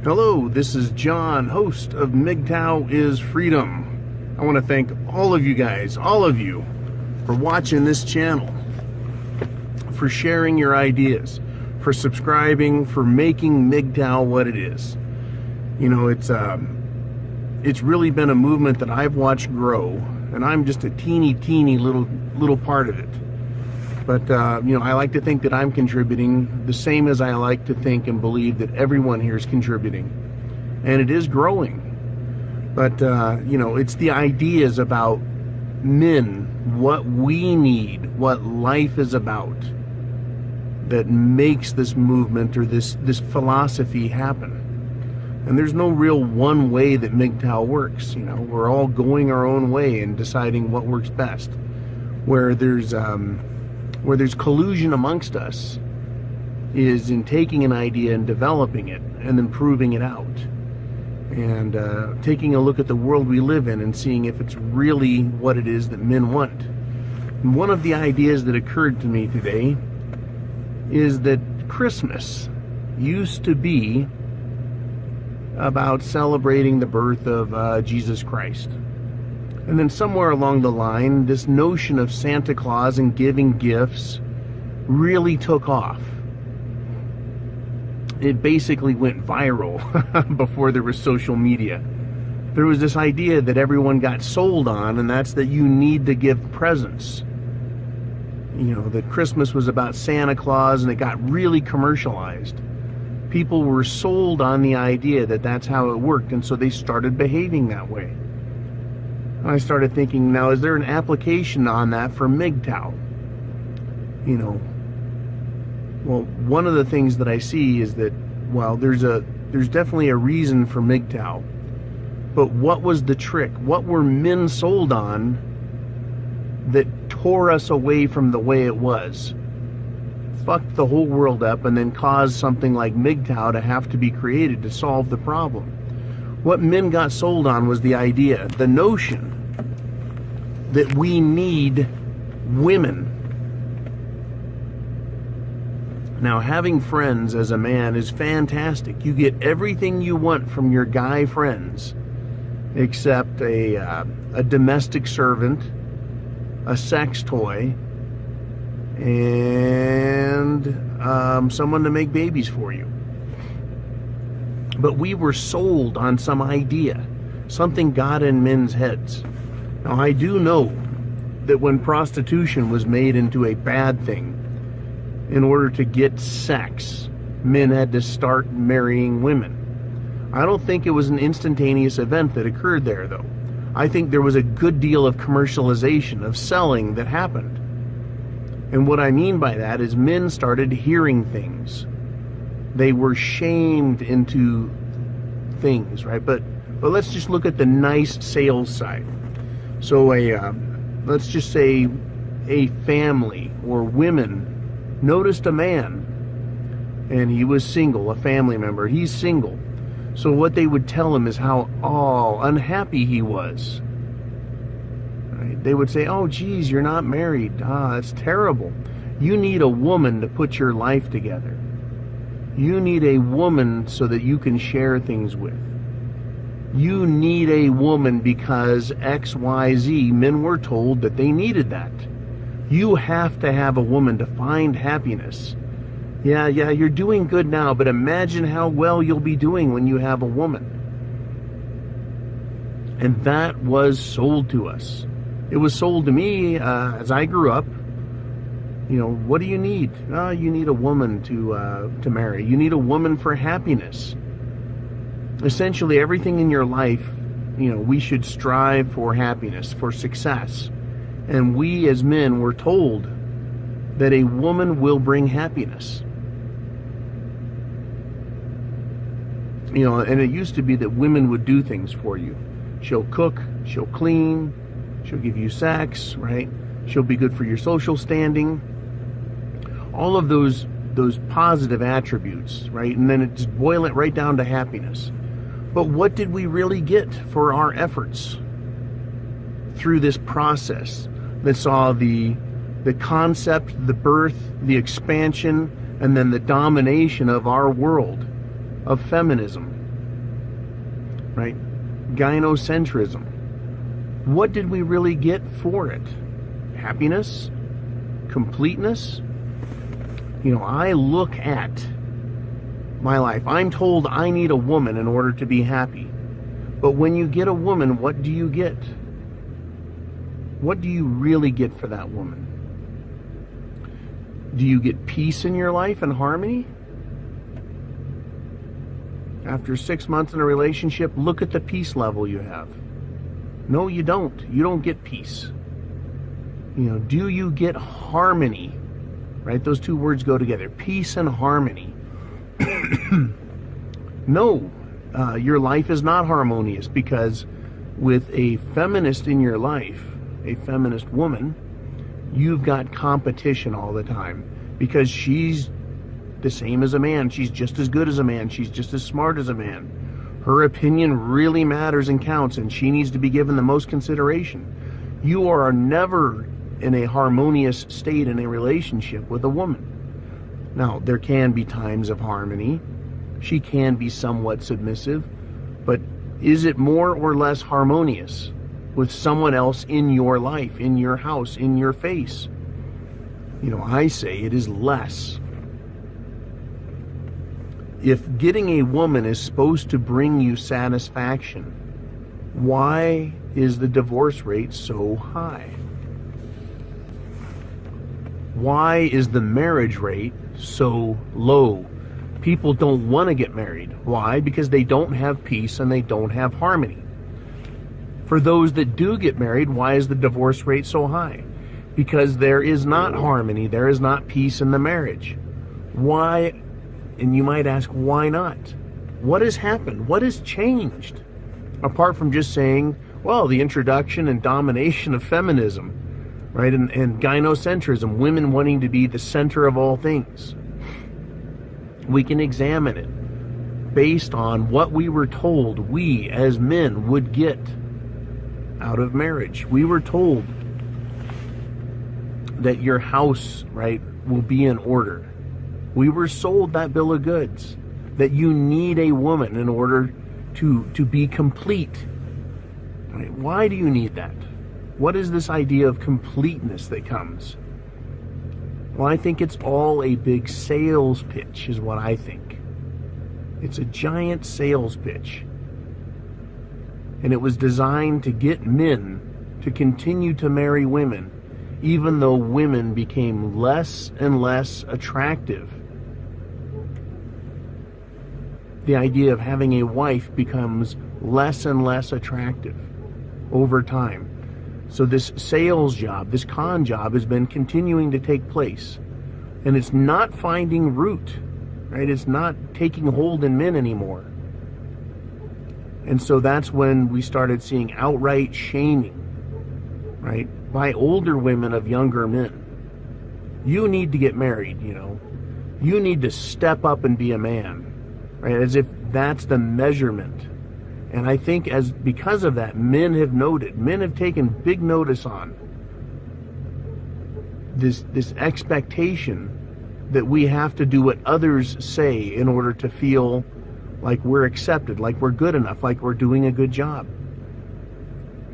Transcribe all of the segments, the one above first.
Hello, this is John, host of MGTOW is Freedom. I want to thank all of you guys, all of you, for watching this channel, for sharing your ideas, for subscribing, for making MGTOW what it is. You know, it's really been a movement that I've watched grow, and I'm just a teeny little part of it. But, you know, I like to think that I'm contributing the same as I like to think and believe that everyone here is contributing. And it is growing. But, you know, it's the ideas about men, what we need, what life is about, that makes this movement or this philosophy happen. And there's no real one way that MGTOW works. You know, we're all going our own way and deciding what works best. Where there's collusion amongst us is in taking an idea and developing it and then proving it out, and taking a look at the world we live in and seeing if it's really what it is that men want. And one of the ideas that occurred to me today is that Christmas used to be about celebrating the birth of Jesus Christ. And then somewhere along the line, this notion of Santa Claus and giving gifts really took off. It basically went viral before there was social media. There was this idea that everyone got sold on, and that's that you need to give presents. You know, that Christmas was about Santa Claus, and it got really commercialized. People were sold on the idea that that's how it worked, and so they started behaving that way. I started thinking, now, is there an application on that for MGTOW? You know, well, one of the things that I see is that, well, there's definitely a reason for MGTOW. But what was the trick? What were men sold on that tore us away from the way it was? Fucked the whole world up and then caused something like MGTOW to have to be created to solve the problem. What men got sold on was the idea, the notion that we need women. Now, having friends as a man is fantastic. You get everything you want from your guy friends, except a domestic servant, a sex toy, and someone to make babies for you. But we were sold on some idea. Something got in men's heads. Now, I do know that when prostitution was made into a bad thing, in order to get sex, men had to start marrying women. I don't think it was an instantaneous event that occurred there, though. I think there was a good deal of commercialization, of selling that happened. And what I mean by that is men started hearing things. They were shamed into things, right? But let's just look at the nice sales side. So let's just say a family or women noticed a man and he was single, a family member, he's single. So what they would tell him is how unhappy he was. Right? They would say, oh geez, you're not married. That's terrible. You need a woman to put your life together. You need a woman so that you can share things with. You need a woman because XYZ, men were told that they needed that. You have to have a woman to find happiness. Yeah, you're doing good now, but imagine how well you'll be doing when you have a woman. And that was sold to us. It was sold to me as I grew up. You know, what do you need? You need a woman to marry. You need a woman for happiness. Essentially, everything in your life, you know, we should strive for happiness, for success. And we as men were told that a woman will bring happiness. You know, and it used to be that women would do things for you. She'll cook, she'll clean, she'll give you sex, right? She'll be good for your social standing. All of those positive attributes, right? And then it just boil it right down to happiness. But what did we really get for our efforts through this process that saw the concept, the birth, the expansion, and then the domination of our world, of feminism? right? Gynocentrism. What did we really get for it? Happiness? Completeness? You know, I look at my life. I'm told I need a woman in order to be happy. But when you get a woman, what do you get? What do you really get for that woman? Do you get peace in your life and harmony? After 6 months in a relationship, look at the peace level you have. No, you don't. You don't get peace. You know, do you get harmony? Right? Those two words go together. Peace and harmony. No, your life is not harmonious, because with a feminist in your life, a feminist woman, you've got competition all the time, because she's the same as a man. She's just as good as a man. She's just as smart as a man. Her opinion really matters and counts, and she needs to be given the most consideration. You are never in a harmonious state in a relationship with a woman. Now, there can be times of harmony. She can be somewhat submissive, but is it more or less harmonious with someone else in your life, in your house, in your face? You know, I say it is less. If getting a woman is supposed to bring you satisfaction, why is the divorce rate so high? Why is the marriage rate so low? People don't want to get married. Why? Because they don't have peace and they don't have harmony. For those that do get married, why is the divorce rate so high? Because there is not harmony, there is not peace in the marriage. Why? And you might ask, why not? What has happened? What has changed? Apart from just saying, well, the introduction and domination of feminism, right? And gynocentrism, women wanting to be the center of all things. We can examine it based on what we were told we as men would get out of marriage. We were told that your house, right, will be in order. We were sold that bill of goods, that you need a woman in order to be complete. Right? Why do you need that? What is this idea of completeness that comes? Well, I think it's all a big sales pitch, is what I think. It's a giant sales pitch. And it was designed to get men to continue to marry women, even though women became less and less attractive. The idea of having a wife becomes less and less attractive over time. So this sales job, this con job, has been continuing to take place. And it's not finding root, right? It's not taking hold in men anymore. And so that's when we started seeing outright shaming, right? By older women of younger men. You need to get married, you know. You need to step up and be a man, right? As if that's the measurement. And I think because of that, men have taken big notice on this expectation that we have to do what others say in order to feel like we're accepted, like we're good enough, like we're doing a good job,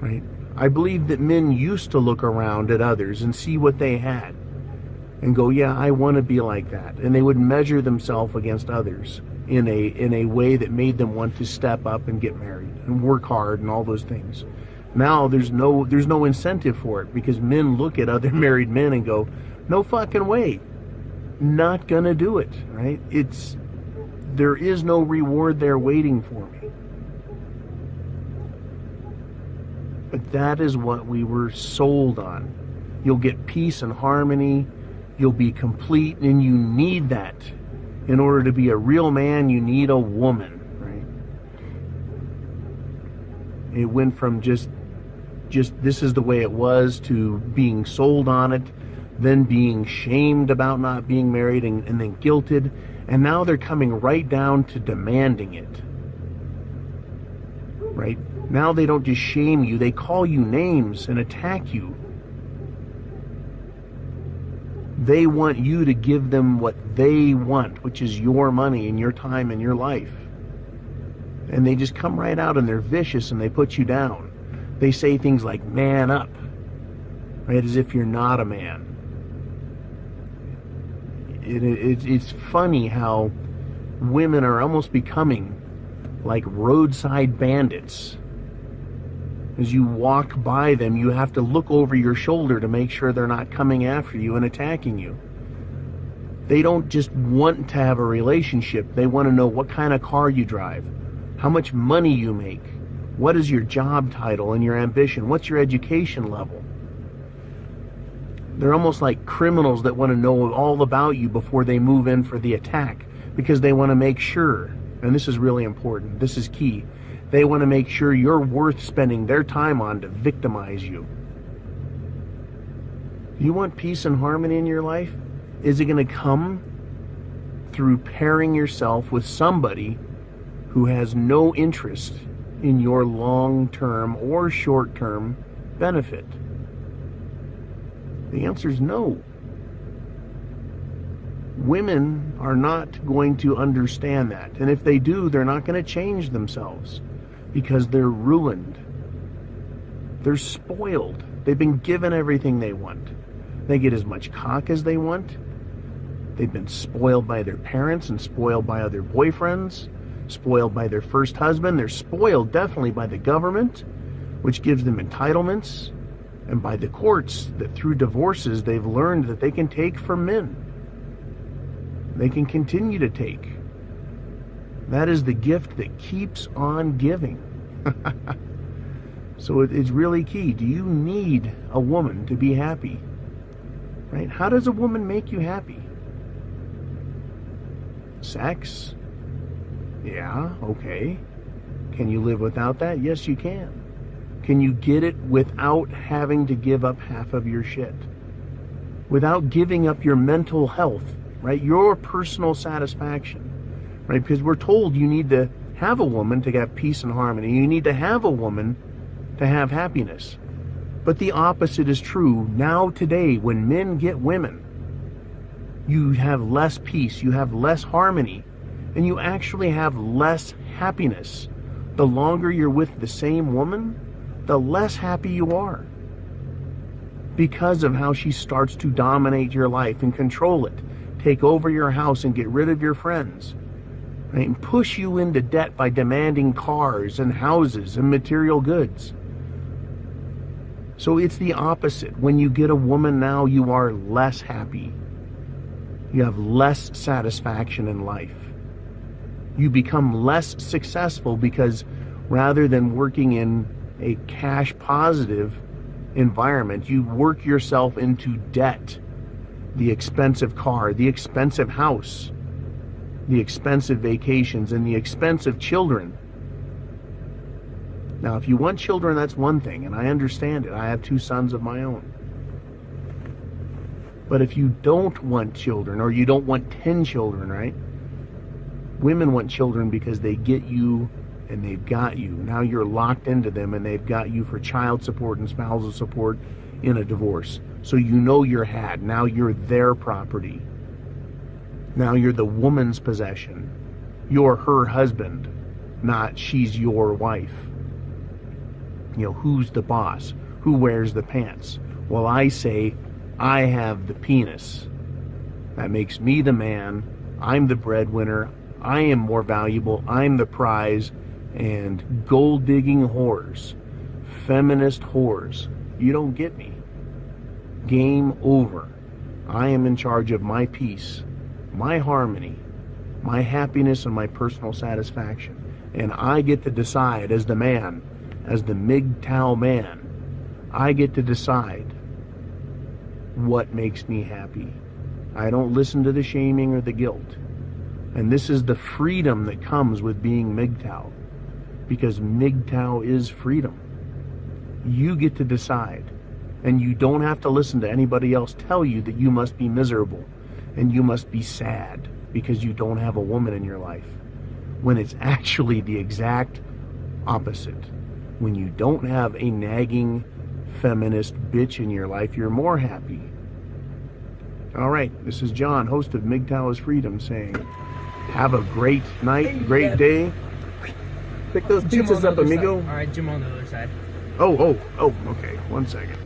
right? I believe that men used to look around at others and see what they had and go, yeah, I want to be like that. And they would measure themselves against others in a way that made them want to step up and get married and work hard and all those things. Now there's no incentive for it, because men look at other married men and go, no fucking way, not gonna do it, right? There is no reward there waiting for me. But that is what we were sold on. You'll get peace and harmony, you'll be complete, and you need that. In order to be a real man, you need a woman, right? It went from just this is the way it was, to being sold on it, then being shamed about not being married, and then guilted, and now they're coming right down to demanding it, right? Now they don't just shame you, they call you names and attack you. They want you to give them what they want, which is your money and your time and your life. And they just come right out and they're vicious and they put you down. They say things like, man up, right, as if you're not a man. It's funny how women are almost becoming like roadside bandits. As you walk by them, you have to look over your shoulder to make sure they're not coming after you and attacking you. They don't just want to have a relationship. They want to know what kind of car you drive, how much money you make, what is your job title and your ambition, what's your education level. They're almost like criminals that want to know all about you before they move in for the attack, because they want to make sure, and this is really important, this is key, they want to make sure you're worth spending their time on to victimize you. You want peace and harmony in your life? Is it going to come through pairing yourself with somebody who has no interest in your long-term or short-term benefit? The answer is no. Women are not going to understand that. And if they do, they're not going to change themselves because they're ruined. They're spoiled. They've been given everything they want. They get as much cock as they want. They've been spoiled by their parents and spoiled by other boyfriends, spoiled by their first husband. They're spoiled definitely by the government, which gives them entitlements, and by the courts that through divorces they've learned that they can take from men. They can continue to take. That is the gift that keeps on giving. So it's really key. Do you need a woman to be happy? Right? How does a woman make you happy? Sex? Yeah, okay. Can you live without that? Yes, you can. Can you get it without having to give up half of your shit? Without giving up your mental health, right? Your personal satisfaction, right? Because we're told you need to have a woman to have peace and harmony. You need to have a woman to have happiness. But the opposite is true. Now today, when men get women, you have less peace, you have less harmony, and you actually have less happiness. The longer you're with the same woman, the less happy you are, because of how she starts to dominate your life and control it, take over your house and get rid of your friends, right? And push you into debt by demanding cars and houses and material goods. So it's the opposite. When you get a woman now, you are less happy. You have less satisfaction in life. You become less successful because rather than working in a cash positive environment, you work yourself into debt. The expensive car, the expensive house, the expensive vacations, and the expensive children. Now, if you want children, that's one thing, and I understand it. I have 2 sons of my own. But if you don't want children, or you don't want 10 children, right? Women want children because they get you and they've got you. Now you're locked into them and they've got you for child support and spousal support in a divorce. So you know you're had. Now you're their property. Now you're the woman's possession. You're her husband, not she's your wife. You know, who's the boss? Who wears the pants? Well, I say, I have the penis. That makes me the man. I'm the breadwinner. I am more valuable. I'm the prize. And gold-digging whores, feminist whores, you don't get me. Game over. I am in charge of my peace, my harmony, my happiness, and my personal satisfaction. And I get to decide as the man, as the MGTOW man, I get to decide what makes me happy. I don't listen to the shaming or the guilt. And this is the freedom that comes with being MGTOW. Because MGTOW is freedom. You get to decide. And you don't have to listen to anybody else tell you that you must be miserable and you must be sad because you don't have a woman in your life. When it's actually the exact opposite. When you don't have a nagging feminist bitch in your life, you're more happy. All right, this is John, host of MGTOW is Freedom, saying have a great night, great day. Pick those pizzas up, amigo. All right, Jim on the other side. Oh, okay. 1 second.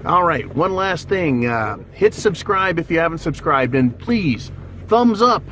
All right, one last thing. Hit subscribe if you haven't subscribed, and please, thumbs up.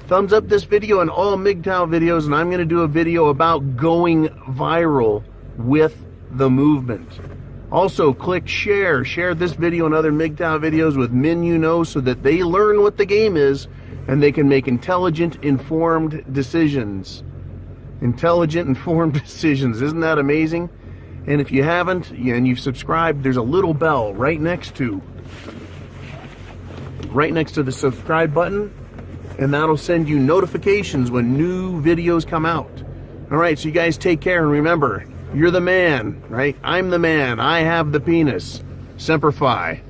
Thumbs up this video and all MGTOW videos, and I'm going to do a video about going viral with the movement. Also, click share. Share this video and other MGTOW videos with men you know so that they learn what the game is and they can make intelligent, informed decisions. Intelligent, informed decisions. Isn't that amazing? And if you haven't, and you've subscribed, there's a little bell right next to the subscribe button, and that'll send you notifications when new videos come out. All right, so you guys take care, and remember, you're the man, right? I'm the man. I have the penis. Semper Fi.